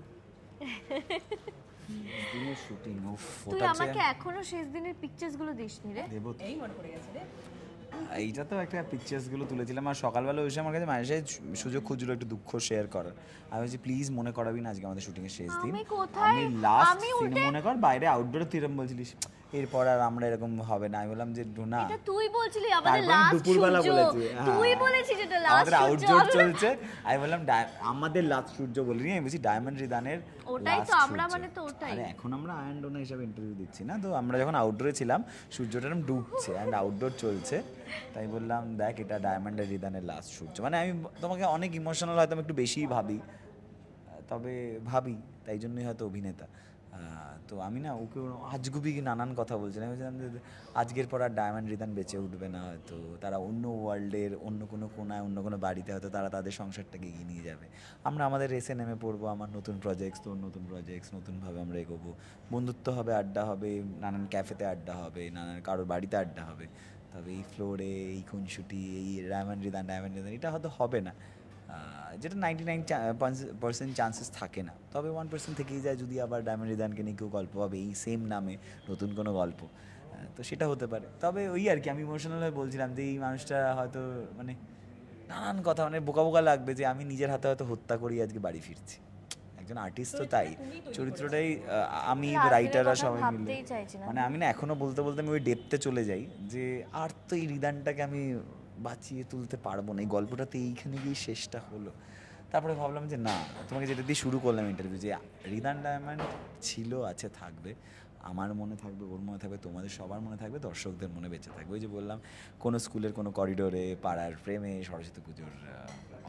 দিনের শুটিং, তুই আমাকে এখনো শেষ দিনের পিকচার্স গুলো দিসনি রে। দেবো তো। এই মনে পড়ে গেছে রে। এইটা তো একটা পিকচার্সগুলো তুলেছিলাম, আর সকালবেলা এসে আমার কাছে মানুষের সুযোগ খুঁজলো একটু দুঃখ শেয়ার করার। আমি বলছি প্লিজ মনে করাবি না, আজকে আমাদের শুটিংয়ের শেষ দিন, আমি কোথায়, আমি লাস্ট আমি সিন উল্টে মনে কর, বাইরে আউটডোরে তুই এরকম বলছিলিস এরপর আর আমরা এরকম হবে না। আমি বললাম যে না, এটা তুই বলছিলি আমাদের তারপর লাস্ট দুপুরবেলা সূর্য, বলেছি, তুই বলেছিস এটা লাস্ট আমাদের সূর্য আউটডোর হবে। চলছে। আমি বললাম আমাদের লাস্ট সূর্য বলিনি, আমি বলছি ডায়মন্ড রিদানের ওটাই তো last আমরা, সূর্য। মানে তো ওটাই। আরে এখন আমরা আয়ন ডোনা হিসাবে ইন্টারভিউ দিচ্ছি না, তো আমরা যখন আউটডোরে ছিলাম সূর্যটা এরকম ডুবছে অ্যান্ড আউটডোর চলছে, তাই বললাম দেখ এটা ডায়মন্ড রিদানের লাস্ট সূর্য। মানে আমি তোমাকে অনেক ইমোশনাল, হয়তো আমি একটু বেশিই ভাবি, তবে ভাবি তাই জন্যই হয়তো অভিনেতা। তো আমি না ওকে আজগুবি নানান কথা বলছিলাম, আমি বলছিলাম যে আজকের পর আর ডায়মন্ড রিদান বেঁচে উঠবে না, হয়তো তারা অন্য ওয়ার্ল্ডের অন্য কোনো কোনায়, অন্য কোনো বাড়িতে হয়তো তারা তাদের সংসারটাকে এগিয়ে নিয়ে যাবে। আমরা আমাদের রেসে নেমে পড়বো, আমার নতুন প্রজেক্টস, তোর নতুন প্রজেক্টস, নতুনভাবে আমরা এগোবো, বন্ধুত্ব হবে, আড্ডা হবে, নানান ক্যাফেতে আড্ডা হবে, নানান কারোর বাড়িতে আড্ডা হবে। তবে এই ফ্লোরে, এই খুনসুটি, এই ডায়মন্ড রিদান এটা হয়তো হবে না, যেটা 99% চান্সেস থাকে না, তবে 1% থেকেই যায় যদি আবার ডায়মন্ড রিদানকে নিয়ে কেউ গল্প হবে এই সেম নামে, নতুন কোনো গল্প, তো সেটা হতে পারে। তবে ওই আর কি, আমি ইমোশনাল হয়ে বলছিলাম যে এই মানুষটা হয়তো মানে নানান কথা, মানে বোকা বোকা লাগবে যে আমি নিজের হাতে হয়তো হত্যা করি আজকে বাড়ি ফিরছি। একজন আর্টিস্ট তো তাই, চরিত্রটাই আমি, রাইটাররা সবাই মিলে, ভাবতেই চাইছি না। মানে আমি না এখনো বলতে বলতে আমি ওই ডেপথে চলে যাই যে আর তো এই রিদানটাকে আমি বাঁচিয়ে তুলতে পারবো না, এই গল্পটাতে এইখানে গিয়ে শেষটা হলো। তারপরে ভাবলাম যে না, তোমাকে যেটা দিয়ে শুরু করলাম ইন্টারভিউ, যে রিদান ডায়মন্ড ছিল, আছে, থাকবে, আমার মনে থাকবে, ওর মনে থাকবে, তোমাদের সবার মনে থাকবে, দর্শকদের মনে বেঁচে থাকবে। ওই যে বললাম, কোনো স্কুলের কোনো করিডোরে, পাড়ার প্রেমে, সরস্বতী পুজোর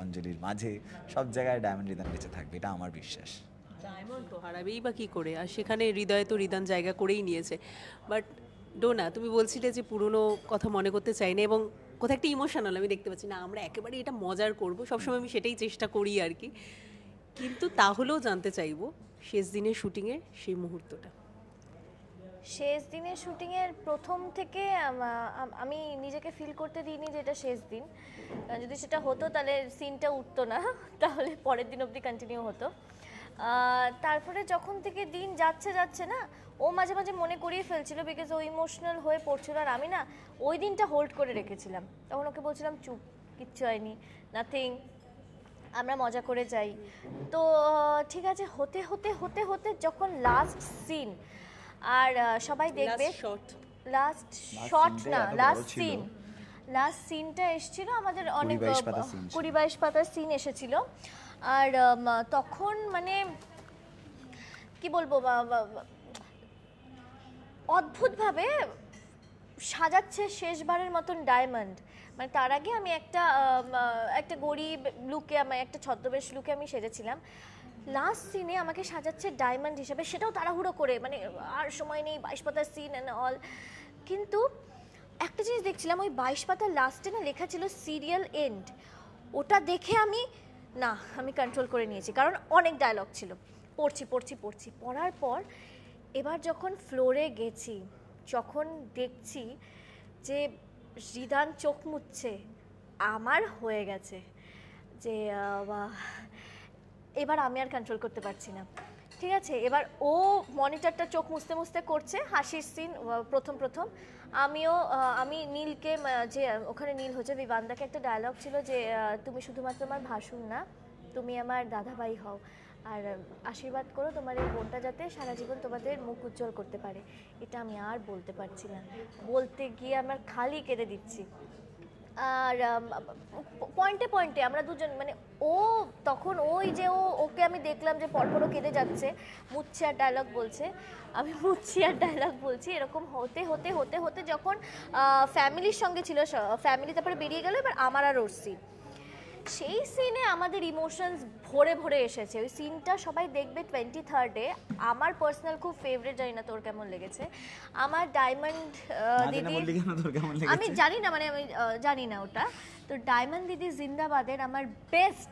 অঞ্জলির মাঝে, সব জায়গায় ডায়মন্ড রিদান বেঁচে থাকবে, এটা আমার বিশ্বাস। ডায়মন্ড তো হারাবেই বা কী করে, আর সেখানে হৃদয়ে তো রিদান জায়গা করেই নিয়েছে। বাট ডোনা, তুমি বলছিলে যে পুরনো কথা মনে করতে চাই না, এবং কোথাও একটা ইমোশনাল আমি দেখতে পাচ্ছি না, আমরা একেবারে এটা মজার করব, সবসময় আমি সেটাই চেষ্টা করি আর কি, কিন্তু তাহলেও জানতে চাইবো শেষ দিনের শুটিংয়ের সেই মুহূর্তটা। শেষ দিনের শুটিংয়ের প্রথম থেকে আমি নিজেকে ফিল করতে দিইনি যে এটা শেষ দিন। যদি সেটা হতো তাহলে সিনটা উঠতো না, তাহলে পরের দিন অবধি কন্টিনিউ হতো। তারপরে যখন থেকে দিন যাচ্ছে যাচ্ছে না, ও মাঝে মাঝে মনে করিয়ে ফেলছিল, বিকজ ও ইমোশনাল হয়ে পড়ছিল, আর আমি না ওই দিনটা হোল্ড করে রেখেছিলাম। তখন ওকে বলছিলাম চুপ, কিচ্ছু হয়নি, নাথিং, আমরা মজা করে যাই। তো ঠিক আছে, হতে হতে হতে হতে যখন লাস্ট সিন, আর সবাই দেখবে লাস্ট শট না, লাস্ট সিন, লাস্ট সিনটা এসেছিল আমাদের অনেক 20-22 পাতার সিন এসেছিল। আর তখন মানে কি বলবো, অদ্ভুতভাবে সাজাচ্ছে শেষবারের মতন ডায়মন্ড। মানে তার আগে আমি একটা গরিব লুকে, আমি একটা ছদ্মবেশ লুকে আমি সেজেছিলাম। লাস্ট সিনে আমাকে সাজাচ্ছে ডায়মন্ড হিসেবে, সেটাও তাড়াহুড়ো করে, মানে আর সময় নেই, 22 পাতার সিন অ্যান্ড অল। কিন্তু একটা জিনিস দেখছিলাম, ওই 22 পাতার লাস্টে না লেখা ছিল সিরিয়াল এন্ড। ওটা দেখে আমি কন্ট্রোল করে নিয়েছি, কারণ অনেক ডায়লগ ছিল। পড়ার পর এবার যখন ফ্লোরে গেছি, যখন দেখছি যে রিদান চোখ মুছছে, আমার হয়ে গেছে যে এবার আমি আর কন্ট্রোল করতে পারছি না। ঠিক আছে, এবার ও মনিটরটা চোখ মুছতে মুছতে করছে, হাসির সিন প্রথম আমি নীলকে, যে ওখানে নীল হচ্ছে, বিবান্দাকে একটা ডায়লগ ছিল যে তুমি শুধুমাত্র আমার ভাসুর না, তুমি আমার দাদাভাই হও, আর আশীর্বাদ করো তোমার এই বোনটা যাতে সারা জীবন তোমাদের মুখ উজ্জ্বল করতে পারে। এটা আমি আর বলতে পারছি না, বলতে গিয়ে আমার খালি কেঁদে দিচ্ছি। আর পয়েন্টে আমরা দুজন, মানে ও তখন ওই যে ওকে আমি দেখলাম যে পরপরও কেঁদে যাচ্ছে, মুচ্ছি আর ডায়লগ বলছে, আমি মুচ্ছি আর ডায়লগ বলছি, এরকম হতে হতে হতে হতে যখন ফ্যামিলির সঙ্গে ছিল, ফ্যামিলি তারপরে বেরিয়ে গেল, এবার আমার আর ওর সিন, সেই সিনে আমাদের ইমোশনস ভরে ভরে এসেছে। ওই সিনটা সবাই দেখবে 23rd-এ। আমার পার্সোনাল খুব ফেভারিট, জানি না তোর কেমন লেগেছে। আমার ডায়মন্ড দিদি, আমি জানি না, মানে আমি জানি না ওটা। তো ডায়মন্ড দিদি জিন্দাবাদের আমার বেস্ট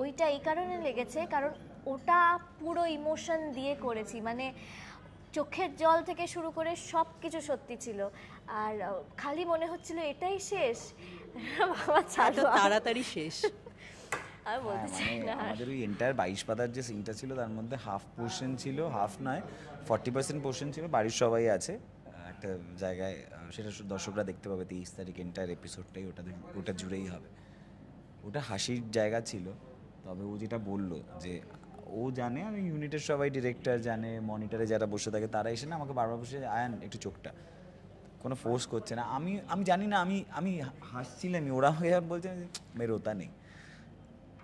ওইটা এই কারণে লেগেছে, কারণ ওটা পুরো ইমোশন দিয়ে করেছি, মানে চোখের জল থেকে শুরু করে সব কিছু সত্যি ছিল। আর খালি মনে হচ্ছিল এটাই শেষ, বাবা ছাড়ো, তাড়াতাড়ি শেষ। আমি বলতে চাই না। আমাদের ওই এন্টায়ার 22 পাতার যে সিনটা ছিল, তার মধ্যে হাফ পোর্শন ছিল, হাফ নয় 40% পোর্শন ছিল বাড়ির সবাই আছে একটা জায়গায়, সেটা দর্শকরা দেখতে পাবে 23 তারিখ, এন্টায়ার এপিসোডটাই ওটা জুড়েই হবে। ওটা হাসির জায়গা ছিল। তবে ও যেটা বললো যে ও জানে, আমি ইউনিটের সবাই, ডিরেক্টর জানে, মনিটরে যারা বসে থাকে তারা এসে না আমাকে বারবার বসে, আয়ান একটু চোখটা, কোনো ফোর্স করছে না। আমি জানি না, আমি হাসছিলামই, ওরা হয়ে বলছে মেয়ের ওটা নেই,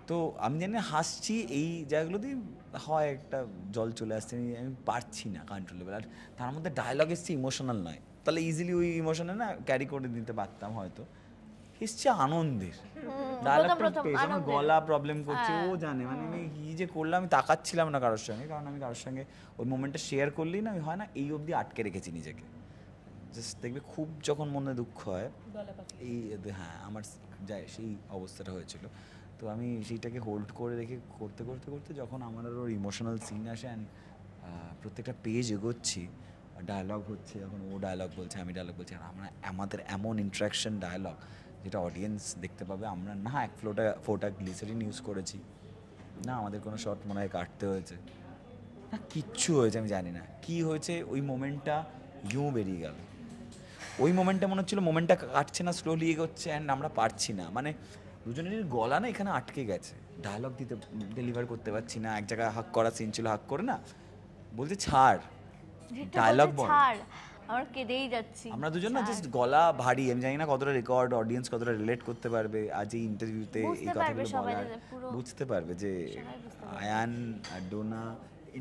তো আমি জানি হাসছি, এই জায়গাগুলো দিয়ে হয় একটা জল চলে আসছে, আমি পারছি না কন্ট্রোলেবল। আর তার মধ্যে ডায়লগ এসছে ইমোশনাল নয়, তাহলে ইজিলি ওই ইমোশনে না ক্যারি করে দিতে পারতাম হয়তো। এসছে আনন্দের, ডায়লগটা পেয়েছে, আমার গলা প্রবলেম করছে, ও জানে, মানে আমি কি যে করলাম, আমি তাকাচ্ছিলাম না কারোর সঙ্গে, কারণ আমি কারোর সঙ্গে ওই মোমেন্টটা শেয়ার করলেই না, আমি হয় না এই অবধি আটকে রেখেছি নিজেকে। জাস্ট দেখবে খুব যখন মনে দুঃখ হয়, এই হ্যাঁ আমার যায় সেই অবস্থাটা হয়েছিল। তো আমি সেইটাকে হোল্ড করে রেখে করতে করতে করতে যখন আমার আর ওর ইমোশনাল সিন আসে, অ্যান্ড প্রত্যেকটা পেজ এগোচ্ছি, ডায়লগ হচ্ছে, যখন ও ডায়লগ বলছে আমি ডায়লগ বলছি, আর আমাদের এমন ইন্টারাকশন ডায়লগ যেটা অডিয়েন্স দেখতে পাবে। আমরা না এক ফোটা গ্লিসারিন ইউজ করেছি না, আমাদের কোনো শট মনে হয় কাটতে হয়েছে না, কিচ্ছু হয়েছে আমি জানি না কি হয়েছে, ওই মোমেন্টটা বেরিয়ে গেল। ওই মোমেন্টটা মনে হচ্ছিলো মোমেন্টটা কাটছে না, স্লোলি এগোচ্ছে, অ্যান্ড আমরা পারছি না, মানে দুজনের গলা না এখানে আটকে গেছে, ডায়লগ ডেলিভার করতে পারছি না। এক জায়গায় হাক করা সিন ছিল, হাক করে না বলছে ছাড়, ডায়লগ বল, আমরা কেঁদেই যাচ্ছি। আমরা দুজন না জাস্ট গলা ভারী, আমি জানি না কতটা রেকর্ড, অডিয়েন্স কতটা রিলেট করতে পারবে আজ এই ইন্টারভিউতে, এই কথাগুলো বলার, বুঝতে পারবে যে আয়ান আর ডোনা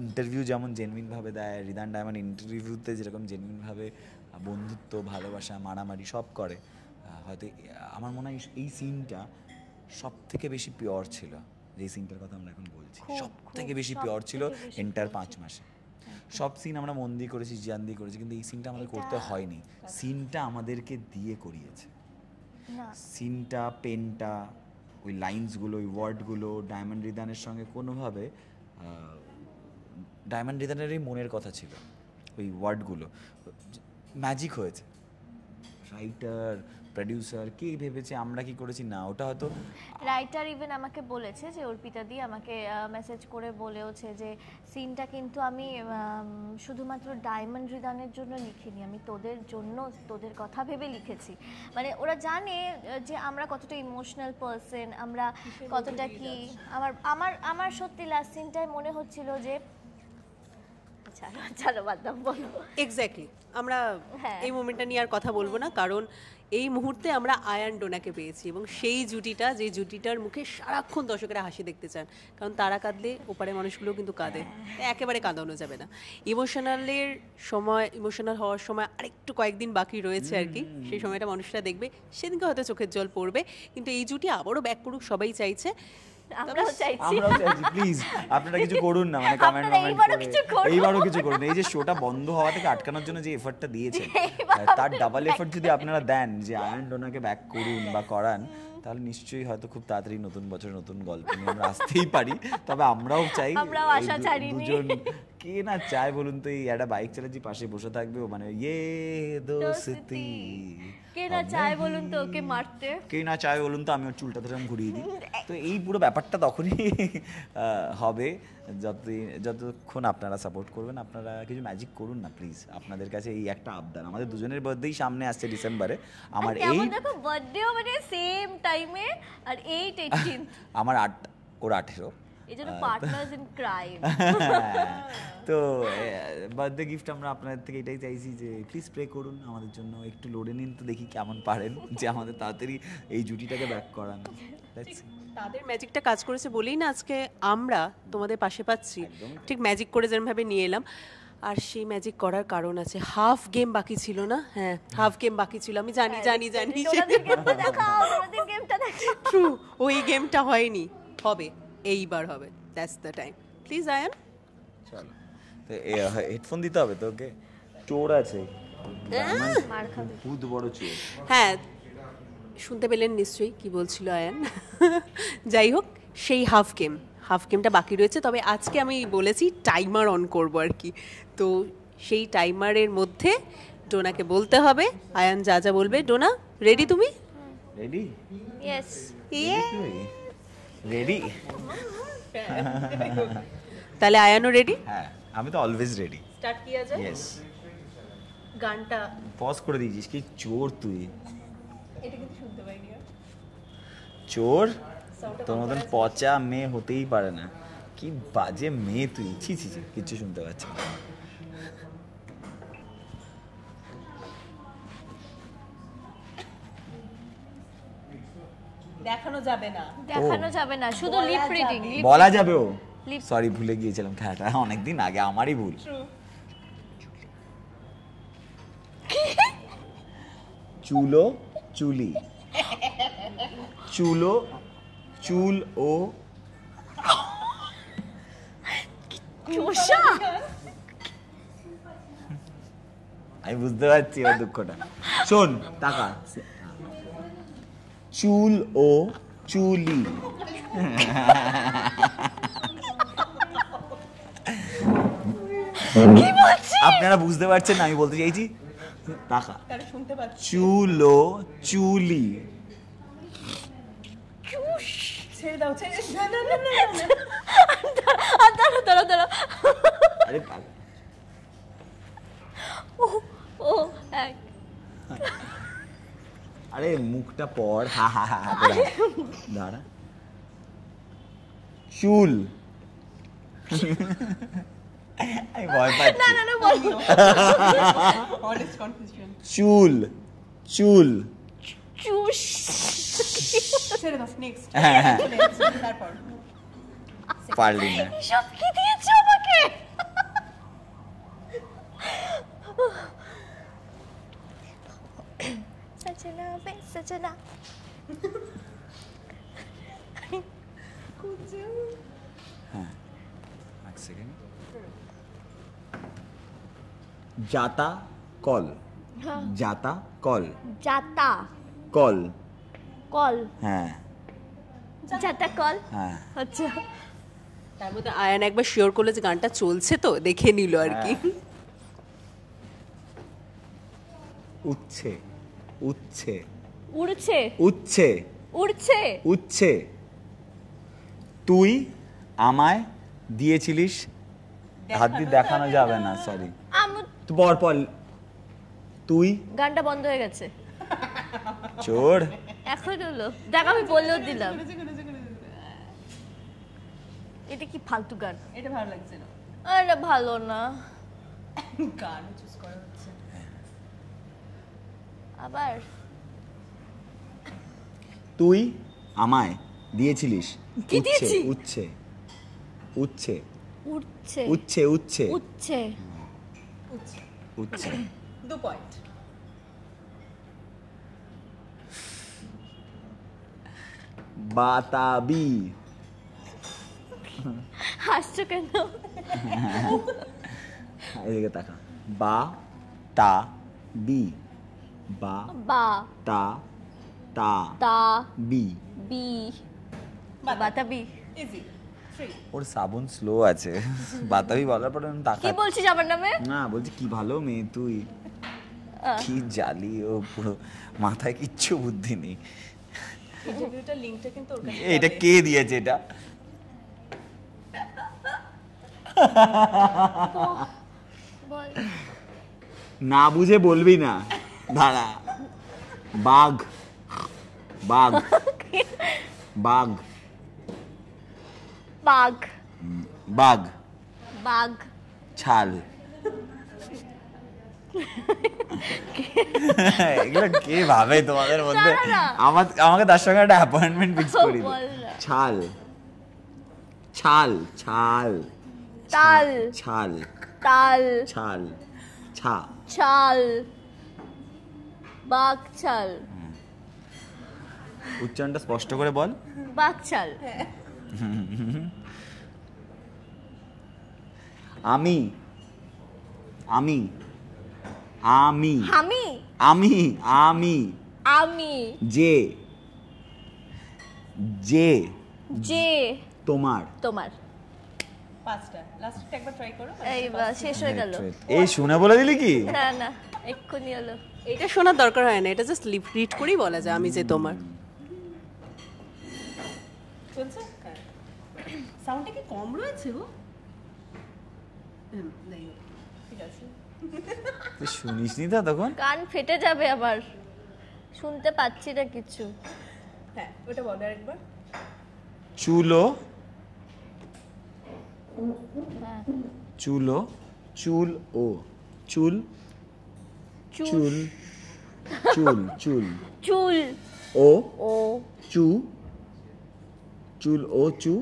ইন্টারভিউ যেমন জেনুইনভাবে দেয়, রিদান ডায়মন্ড ইন্টারভিউতে যেরকম জেনুইনভাবে বন্ধুত্ব, ভালোবাসা, মারামারি সব করে, হয়তো আমার মনে হয় এই সিনটা সব থেকে বেশি পিওর ছিল। যে সিনটার কথা আমরা এখন বলছি সব থেকে বেশি পিওর ছিল এন্টার 5 মাসে। সব সিন আমরা মন দিয়ে করেছি, জান দিয়ে করেছি, কিন্তু এই সিনটা আমাদের করতে হয়নি, সিনটা আমাদেরকে দিয়ে করিয়েছে। সিনটা, পেনটা, ওই লাইন্সগুলো, ওই ওয়ার্ডগুলো ডায়মন্ড রিদানের সঙ্গে কোনোভাবে, ডায়মন্ড রিদানের এই মনের কথা ছিল, ওই ওয়ার্ডগুলো ম্যাজিক হয়েছে। রাইটার প্রডিউসার কে ভেবেছে, আমরা কি করেছি না, ওটা হয়তো রাইটার ইভেন আমাকে বলেছে যে অর্পিতা দি আমাকে মেসেজ করে বলেওছে যে সিনটা কিন্তু আমি শুধুমাত্র ডায়মন্ড হৃদয়ের জন্য লিখিনি, আমি তোদের জন্য, তোদের কথা ভেবে লিখেছি। মানে ওরা জানে যে আমরা কতটা ইমোশনাল পার্সন, আমরা কতটা কি। আমার আমার আমার সত্যি লাস্ট সিনটায় মনে হচ্ছিল যে চলো বাদাম বলো। এক্স্যাক্টলি, আমরা হ্যাঁ। এই মোমেন্টটা নিয়ে আর কথা বলবো না, কারণ এই মুহূর্তে আমরা আয়ান ডোনাকে পেয়েছি এবং সেই জুটিটা, যে জুটিটার মুখে সারাক্ষণ দর্শকেরা হাসি দেখতে চান, কারণ তারা কাঁদলে ওপারে মানুষগুলো কিন্তু কাঁদে, তাই একেবারে কাঁদানো যাবে না। ইমোশনালের সময়, ইমোশনাল হওয়ার সময় আরেকটু কয়েকদিন বাকি রয়েছে আর কি, সেই সময়টা মানুষরা দেখবে, সেদিনকে হয়তো চোখের জল পড়বে, কিন্তু এই জুটি আবারও ব্যাক করুক সবাই চাইছে। আমরাও চাইছি, প্লিজ আপনারা কিছু করুন না, মানে কমেন্ট এইবারও কিছু করুন। এই যে শোটা বন্ধ হওয়া থেকে আটকানোর জন্য যে এফর্টটা দিয়েছেন, তার ডাবল এফর্ট যদি আপনারা দেন যে আয়ান ডোনাকে ব্যাক করুন বা করান, তাহলে নিশ্চয়ই হয়তো খুব তাড়াতাড়ি নতুন বছর নতুন গল্প নিয়ে আমরা আসতেই পারি। তবে আমরাও চাই, আমরাও আশা ছাড়িনি। দুজন কে না চায় বলুন তো, এই একটা বাইক চালাচ্ছি পাশে বসে থাকবে, মানে ইয়ে দোস্তি, কে না চায় বলুন তো ওকে মারতে, কে না চায় বলুন তো আমি ওর চুলটা ধরে আমি ঘুরিয়ে দিই। তো এই পুরো ব্যাপারটা তখনই হবে যতক্ষণ আপনারা সাপোর্ট করবেন। আপনারা কিছু ম্যাজিক করুন না প্লিজ, আপনাদের কাছে এই একটা আবদার। আমাদের দুজনের বার্থডেই সামনে আসছে ডিসেম্বরে, আমার এই দেখো বার্থডেও মানে সেম টাইমে, আর 8-18 আমার 8 ওর 18, এইজন্য পার্টনার্স ইন ক্রাইম। তো বার্থডে গিফট আমরা আপনাদের থেকে এটাই চাইছি যে প্লিজ প্রে করুন আমাদের জন্য, একটু লড়ে নিন তো দেখি কেমন পারেন যে আমাদের তাড়াতাড়ি এই জুটিটাকে ব্যাক করান। তাদের ম্যাজিকটা কাজ করেছে বলেই না আজকে আমরা তোমাদের পাশে পাচ্ছি, ঠিক ম্যাজিক করে যেরকমভাবে নিয়ে এলাম। আর সেই ম্যাজিক করার কারণ আছে, হাফ গেম বাকি ছিল না, হ্যাঁ হাফ গেম বাকি ছিল, আমি জানি জানি জানি, ট্রু, ওই গেমটা হয়নি, হবে, এইবার হবে, that's the time. Please Ayaan চলো, তো হেডফোন দিতে হবে তো, ওকে চোর আছে, মার খাবে, বহুত বড় চোর। হ্যাঁ, শুনতে পেলেন নিশ্চয়ই কি বলছিল আয়ান। যাই হোক, সেই হাফ গেমটা বাকি রয়েছে। তবে আজকে আমি বলেছি টাইমার অন করব আর কি, তো সেই টাইমারের মধ্যে ডোনাকে বলতে হবে আয়ান যা যা বলবে। ডোনা রেডি তুমি? রেডি? ইয়েস। রেডি? তাহলে আয়ানও রেডি? হ্যাঁ, আমি তো অলওয়েজ রেডি। স্টার্ট কিয়া যায়? ইয়েস। গানটা পজ করে দিয়েছিস, কি চোর তুই, এটা কিন্তু শুনতে পাইনি। চোর তোর মতন পচা মেয়ে হতেই পারে না, কি বাজে মেয়ে তুই, ছি ছি ছি, কিচ্ছু শুনতে পাচ্ছি না। দেখানো যাবে না, দেখানো যাবে না, শুধু লিপ রিডিং। বলা যাবে, ও সরি ভুলে গিয়েছিলাম, খেলাটা অনেকদিন আগে, আমারই ভুল। চুলো চুলি, চুলো চুল ও চোষা, আমি বুঝতে পারছি ওর দুঃখটা। শোন টাকা, চুল ও চুলি, আপনারা বুঝতে পারছেন না আমি বলতে চাইছি, টাকা চুল ও চুলি, দাঁড়া। আরে ও আরে মুখটা পড়, হা হা হা করে দাঁড়া। চুল, আমি ভয় পাচ্ছি। না বলো। চুল চুল, চুষ, পারলি না। সব কি দিয়েছো আমাকে? সজনা বে সজনা, হ্যাঁ এক সেকেন্ড। জাতা কল, জাতা কল, জাতা কল, কল, হ্যাঁ জাতা কল, হ্যাঁ। আচ্ছা। তার মধ্যে আয়ান একবার শিওর করলো যে গানটা চলছে, তো দেখে নিল আর কি। উচ্ছে উচ্ছে উড়ছে উচ্ছে উড়ছে উচ্ছে তুই আমায় দিয়েছিলিস, হাত দিয়ে দেখানো যাবে না, সরি পর তুই গানটা বন্ধ হয়ে গেছে চোর। এখন হলো দেখ, আমি বললেও দিলাম। এটা কি ফালতু গান? এটা ভালো লাগছে না, এটা ভালো না। গান চুজ করা হচ্ছে। আবার তুই আমায় দিয়েছিলিস, কি দিয়েছি? উচ্ছে উচ্ছে উঠছে উচ্ছে উচ্ছে উঠছে উচ্ছে 2 পয়েন্ট। বাতাবি, হাসছো কেন? এদিকে তাকা, বা তা বি, বা বা তা তা তা বি। বি বাতাবি। Easy, free. ওর সাবুন স্লো আছে, বাতাবি বলার পরে আমি কি তাকাচ্ছি। বলছিস আমার নামে? না বলছি কি ভালো মেয়ে তুই, কি জালি ও, পুরো মাথায় কিচ্ছু বুদ্ধি নেই। ইন্টারভিউটার লিংকটা কিন্তু ওর কাছে এটা কে দিয়েছে এটা? বল। না বুঝে বলবি না, দাঁড়া। বাঘ বাঘ বাঘ বাঘ বাঘ বাঘ ছাল। এগুলো কে ভাবে তোমাদের মধ্যে? না, না। আমাকে তার সঙ্গে একটা অ্যাপয়েন্টমেন্ট ফিক্স করি দে। বল না। ছাল ছাল ছাল তাল ছাল তাল ছাল ছা ছাল বাঘ ছাল উচ্চারণটা স্পষ্ট করে বল। বাঘ ছাল। আমি আমি আমি আমি আমি আমি আমি যে যে যে তোমার। তোমার। 5টা, লাস্টটা একবার ট্রাই করো। এই শেষ হয়ে গেল। এই শুনে বলে দিলি কি? না না এক্ষুনি হলো। এটা শোনার দরকার হয় না, এটা জাস্ট রিড করেই বলা যায় আমি যে তোমার। চলছে? হ্যাঁ। সাউন্ডটা কি কম রয়েছে গো? যাই হোক, ঠিক আছে। তুই শুনিসনি তো তখন? কান ফেটে যাবে আবার, শুনতে পাচ্ছি না কিছু। হ্যাঁ, ওটা বলো আরেকবার। চুলো হ্যাঁ। চুলো চুল ও চুল চুল চুল চুল চুল ও ও চু চুল ও চু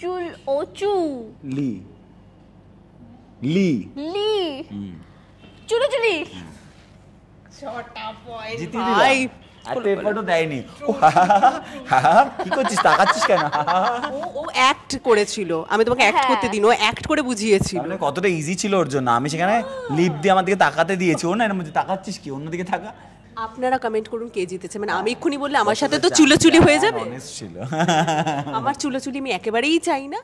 চুল ও চু লি লি লি চুলো চুলি। 6টা পয়েন্ট জিতিয়ে ভাই। দিলাম। একটা এফোর্টও দেয়নি। ও কি করছিস, তাকাচ্ছিস কেন? ও অ্যাক্ট করেছিল, আমি তোমাকে অ্যাক্ট হ্যাঁ। করতে দিন, ও অ্যাক্ট করে বুঝিয়েছিল। মানে কতটা ইজি ছিল ওর জন্য, আমি সেখানে লিপ দিয়ে আমার দিকে তাকাতে দিয়েছি, ও না এর মধ্যে তাকাচ্ছিস কি, অন্যদিকে থাকা। আপনারা কমেন্ট করুন কে জিতেছে, মানে আমি এক্ষুনি বললে আমার সাথে তো চুলোচুলি হয়ে যাবে। অনেস্ট ছিল। আমার চুলোচুলি আমি একেবারেই চাই না।